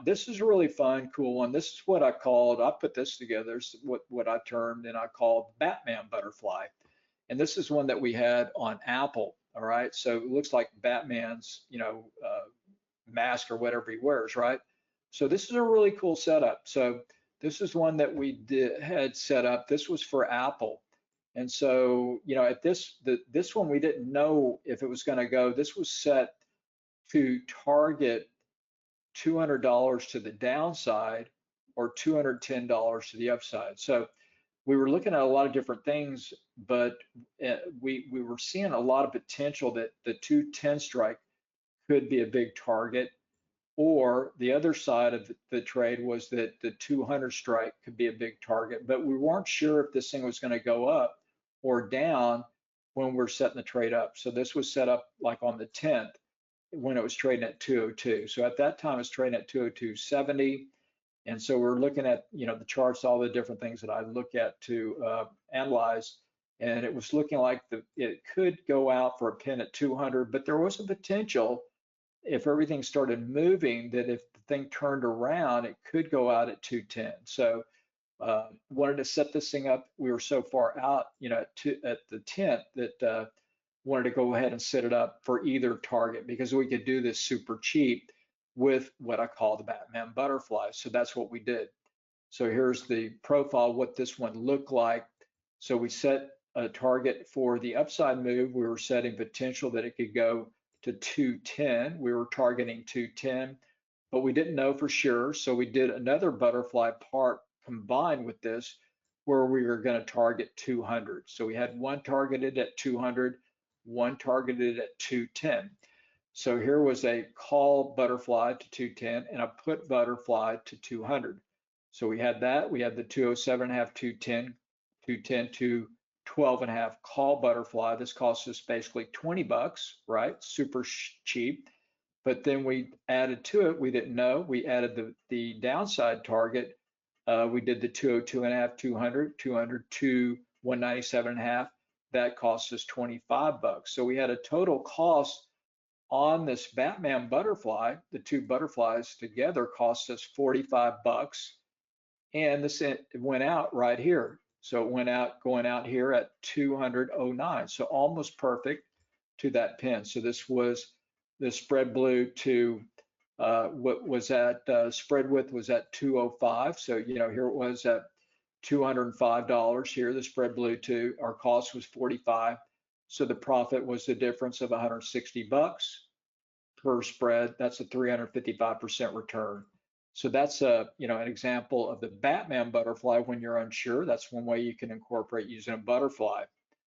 this is a really fun, cool one. This is what I called, I put this together, this is what I termed and I called Batman butterfly. And this is one that we had on Apple, all right? So it looks like Batman's, mask or whatever he wears, right? So this is a really cool setup. So this is one that we had set up. This was for Apple. And so, at this one, we didn't know if it was going to go. This was set to target $200 to the downside or $210 to the upside. So we were looking at a lot of different things, but we were seeing a lot of potential that the 210 strike could be a big target, or the other side of the trade was that the 200 strike could be a big target, but we weren't sure if this thing was going to go up or down when we're setting the trade up. So this was set up like on the 10th when it was trading at 202. So at that time, it's trading at 202.70. And so we're looking at, the charts, all the different things that I look at to analyze. And it was looking like it could go out for a pin at 200, but there was a potential if everything started moving that if the thing turned around, it could go out at 210. So wanted to set this thing up. We were so far out, at the 10th that wanted to go ahead and set it up for either target because we could do this super cheap with what I call the Batman butterfly. So that's what we did. So here's the profile, what this one looked like. So we set a target for the upside move. We were setting potential that it could go to 210. We were targeting 210, but we didn't know for sure. So we did another butterfly part combined with this where we were going to target 200. So we had one targeted at 200, one targeted at 210. So here was a call butterfly to 210 and a put butterfly to 200. So we had that. We had the 207.5, 210, 210 to 12.5 call butterfly. This cost us basically 20 bucks, right? Super cheap. But then we added to it, we didn't know, we added the downside target. We did the 202.5, 200, 200 to 197.5. That cost us 25 bucks. So we had a total cost on this Batman butterfly, the two butterflies together cost us 45 bucks. And this went out right here. So it went out, going out here at 200.09. So almost perfect to that pin. So this was the spread blue to what was at spread width was at 205. So, here it was at $205 here, the spread blue to our cost was 45. So the profit was the difference of 160 bucks per spread. That's a 355% return. So that's an example of the Batman butterfly when you're unsure. That's one way you can incorporate using a butterfly.